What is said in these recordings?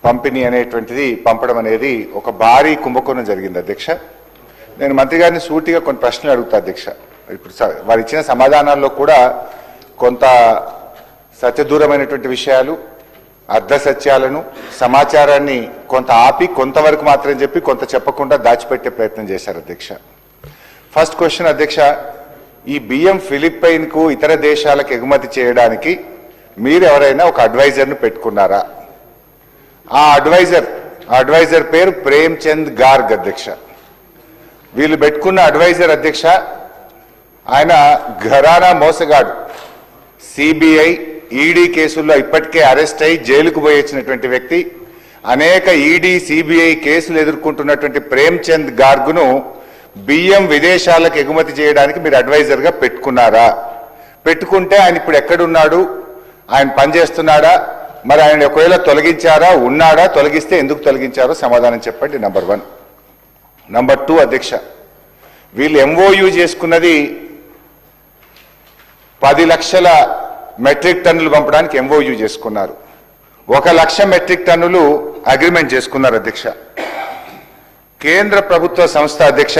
పంపిణీ అనేటువంటిది పంపడం అనేది ఒక భారీ కుంభకోణం జరిగింది అధ్యక్ష. నేను మంత్రి గారిని సూటిగా కొన్ని ప్రశ్నలు అడుగుతా అధ్యక్ష. ఇప్పుడు వారు ఇచ్చిన సమాధానాల్లో కూడా కొంత సత్యదూరమైనటువంటి విషయాలు, అర్ధ సత్యాలను, సమాచారాన్ని కొంత ఆపి కొంతవరకు మాత్రం చెప్పి కొంత చెప్పకుండా దాచిపెట్టే ప్రయత్నం చేశారు అధ్యక్ష. ఫస్ట్ క్వశ్చన్ అధ్యక్ష, ఈ బియ్యం ఫిలిప్పైన్కు ఇతర దేశాలకు ఎగుమతి చేయడానికి మీరు ఎవరైనా ఒక అడ్వైజర్ను పెట్టుకున్నారా? ఆ అడ్వైజర్ పేరు ప్రేమ్చంద్ గార్గ్ అధ్యక్ష. వీళ్ళు పెట్టుకున్న అడ్వైజర్ అధ్యక్ష, ఆయన ఘరానా మోసగాడు. సిబిఐ, ఈడీ కేసుల్లో ఇప్పటికే అరెస్ట్ అయి జైలుకు పోయి వచ్చినటువంటి వ్యక్తి, అనేక ఈడీ, సిబిఐ కేసులు ఎదుర్కొంటున్నటువంటి ప్రేమ్చంద్ గార్గ్ను బియ్యం విదేశాలకు ఎగుమతి చేయడానికి మీరు అడ్వైజర్గా పెట్టుకున్నారా? పెట్టుకుంటే ఆయన ఇప్పుడు ఎక్కడున్నాడు? ఆయన పనిచేస్తున్నాడా? మరి ఆయన ఒకవేళ తొలగించారా? ఉన్నాడా? తొలగిస్తే ఎందుకు తొలగించారో సమాధానం చెప్పండి. నంబర్ 1. నంబర్ 2 అధ్యక్ష, వీళ్ళు ఎంఓయూ చేసుకున్నది 10 లక్షల మెట్రిక్ టన్నులు పంపడానికి ఎంఓయూ చేసుకున్నారు. 1 లక్ష మెట్రిక్ టన్నులు అగ్రిమెంట్ చేసుకున్నారు అధ్యక్ష. కేంద్ర ప్రభుత్వ సంస్థ అధ్యక్ష,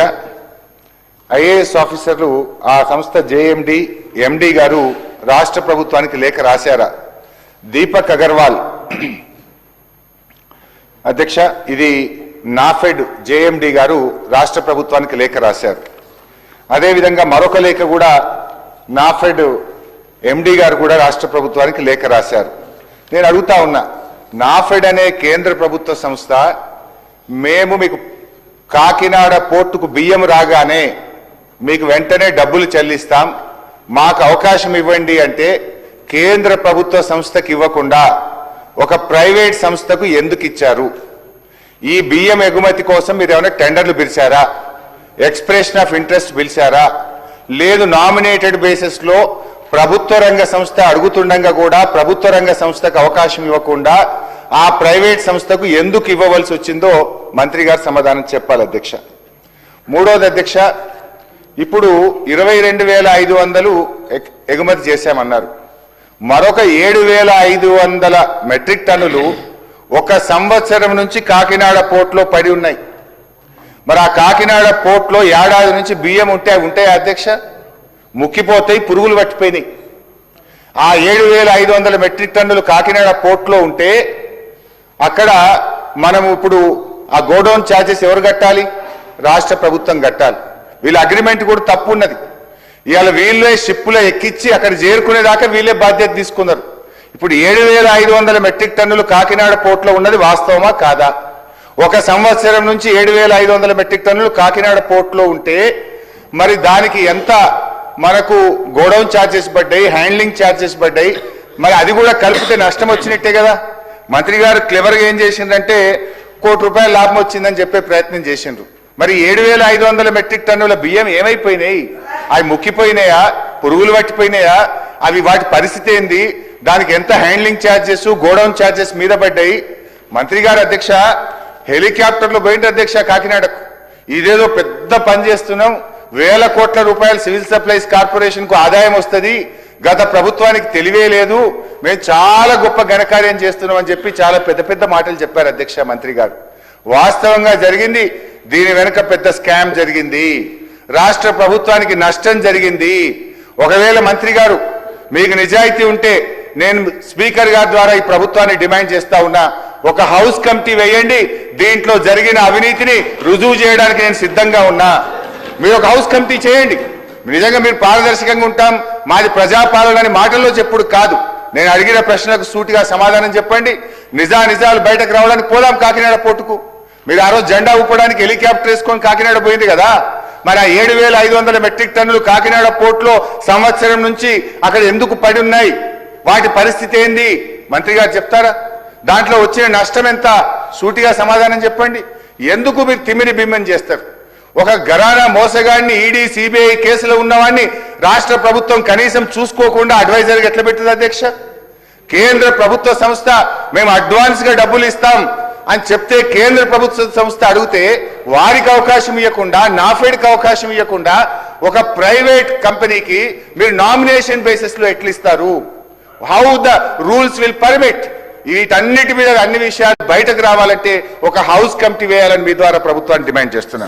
ఐఏఎస్ ఆఫీసర్లు, ఆ సంస్థ జేఎండి, ఎండి గారు రాష్ట్ర ప్రభుత్వానికి లేఖ రాశారా? దీపక్ అగర్వాల్ అధ్యక్ష, ఇది నాఫెడ్ జేఎండి గారు రాష్ట్ర ప్రభుత్వానికి లేఖ రాశారు. అదేవిధంగా మరొక లేఖ కూడా నాఫెడ్ ఎండి గారు కూడా రాష్ట్ర ప్రభుత్వానికి లేఖ రాశారు. నేను అడుగుతా ఉన్నా, నాఫెడ్ అనే కేంద్ర ప్రభుత్వ సంస్థ, మేము మీకు కాకినాడ పోర్టుకు బియ్యం రాగానే మీకు వెంటనే డబ్బులు చెల్లిస్తాం, మాకు అవకాశం ఇవ్వండి అంటే కేంద్ర ప్రభుత్వ సంస్థకి ఇవ్వకుండా ఒక ప్రైవేట్ సంస్థకు ఎందుకు ఇచ్చారు? ఈ బియ్యం ఎగుమతి కోసం మీరు ఏమైనా టెండర్లు పిలిచారా? ఎక్స్ప్రెషన్ ఆఫ్ ఇంట్రెస్ట్ పిలిచారా? లేదు, నామినేటెడ్ బేసిస్లో ప్రభుత్వ రంగ సంస్థ అడుగుతుండగా కూడా ప్రభుత్వ రంగ సంస్థకు అవకాశం ఇవ్వకుండా ఆ ప్రైవేట్ సంస్థకు ఎందుకు ఇవ్వవలసి వచ్చిందో మంత్రి గారు సమాధానం చెప్పాలి అధ్యక్ష. 3వది అధ్యక్ష, ఇప్పుడు 22,500 ఎగుమతి చేశామన్నారు. మరొక 7,500 మెట్రిక్ టన్నులు 1 సంవత్సరం నుంచి కాకినాడ పోర్టులో పడి ఉన్నాయి. మరి ఆ కాకినాడ పోర్టులో ఏడాది నుంచి బియ్యం ఉంటాయి అధ్యక్ష? ముక్కిపోతాయి, పురుగులు పట్టిపోయినాయి. ఆ 7,500 మెట్రిక్ టన్నులు కాకినాడ పోర్టులో ఉంటే అక్కడ మనం ఇప్పుడు ఆ గోడౌన్ ఛార్జెస్ ఎవరు కట్టాలి? రాష్ట్ర ప్రభుత్వం కట్టాలి. వీళ్ళ అగ్రిమెంట్ కూడా తప్పు ఉన్నది. ఇవాళ వీళ్ళే షిప్పులో ఎక్కించి అక్కడ చేరుకునేదాకా వీళ్ళే బాధ్యత తీసుకున్నారు. ఇప్పుడు 7,500 మెట్రిక్ టన్నులు కాకినాడ పోర్టులో ఉన్నది వాస్తవమా కాదా? 1 సంవత్సరం నుంచి 7,500 మెట్రిక్ టన్నులు కాకినాడ పోర్టులో ఉంటే మరి దానికి ఎంత మనకు గోడౌన్ ఛార్జెస్ పడ్డాయి, హ్యాండ్లింగ్ ఛార్జెస్ పడ్డాయి, మరి అది కూడా కలిపితే నష్టం వచ్చినట్టే కదా. మంత్రి గారు క్లెవర్గా ఏం చేసిందంటే ₹1 కోటి లాభం వచ్చిందని చెప్పే ప్రయత్నం చేసిండ్రు. మరి 7,500 మెట్రిక్ టన్నుల బియ్యం ఏమైపోయినాయి? అవి ముక్కిపోయినాయా? పురుగులు పట్టిపోయినాయా? అవి వాటి పరిస్థితి ఏంది? దానికి ఎంత హ్యాండ్లింగ్ ఛార్జెస్, గోడౌన్ ఛార్జెస్ మీద పడ్డాయి? మంత్రి గారు అధ్యక్ష హెలికాప్టర్లో పోయింది అధ్యక్ష కాకినాడకు. ఇదేదో పెద్ద పని చేస్తున్నాం, వేల కోట్ల రూపాయలు సివిల్ సప్లైస్ కార్పొరేషన్కు ఆదాయం వస్తుంది, గత ప్రభుత్వానికి తెలివే లేదు, మేము చాలా గొప్ప ఘనకార్యం చేస్తున్నాం అని చెప్పి చాలా పెద్ద పెద్ద మాటలు చెప్పారు అధ్యక్ష మంత్రి గారు. వాస్తవంగా జరిగింది, దీని వెనుక పెద్ద స్కామ్ జరిగింది, రాష్ట్ర ప్రభుత్వానికి నష్టం జరిగింది. ఒకవేళ మంత్రి గారు మీకు నిజాయితీ ఉంటే నేను స్పీకర్ గారి ద్వారా ఈ ప్రభుత్వాన్ని డిమాండ్ చేస్తా ఉన్నా, ఒక హౌస్ కమిటీ వేయండి, దీంట్లో జరిగిన అవినీతిని రుజువు చేయడానికి నేను సిద్ధంగా ఉన్నా. మీరు ఒక హౌస్ కమిటీ చేయండి. నిజంగా మీరు పారదర్శకంగా ఉంటాం, మాది ప్రజాపాలన అని మాటల్లో చెప్పుడు కాదు. నేను అడిగిన ప్రశ్నలకు సూటిగా సమాధానం చెప్పండి. నిజాలు బయటకు రావడానికి పోదాం కాకినాడ పోర్టుకు. మీరు ఆ రోజు జెండా ఊపడానికి హెలికాప్టర్ వేసుకొని కాకినాడ పోయింది కదా. మరి ఆ 7,500 మెట్రిక్ టన్నులు కాకినాడ పోర్టులో సంవత్సరం నుంచి అక్కడ ఎందుకు పడి ఉన్నాయి? వాటి పరిస్థితి ఏంది? మంత్రి గారు చెప్తారా? దాంట్లో వచ్చిన నష్టం ఎంత? సూటిగా సమాధానం చెప్పండి. ఎందుకు మీరు తిమిరి బిమ్మని చేస్తారు? ఒక ఘరానా మోసగాడిని ఈడీ, సిబిఐ కేసులో ఉన్నవాడిని రాష్ట్ర ప్రభుత్వం కనీసం చూసుకోకుండా అడ్వైజర్గా ఎట్లా పెట్టింది అధ్యక్ష? కేంద్ర ప్రభుత్వ సంస్థ మేము అడ్వాన్స్గా డబ్బులు ఇస్తాం అని చెప్తే కేంద్ర ప్రభుత్వ సంస్థ అడిగితే వారికి అవకాశం ఇవ్వకుండా, నాఫెడ్కి అవకాశం ఇవ్వకుండా ఒక ప్రైవేట్ కంపెనీకి మీరు నామినేషన్ బేసిస్లో ఎట్లా ఇస్తారు? How the rules will permit? వీటన్నిటి మీద అన్ని విషయాలు బయటకు రావాలంటే ఒక హౌస్ కమిటీ వేయాలని మీ ద్వారా ప్రభుత్వాన్ని డిమాండ్ చేస్తున్నాను.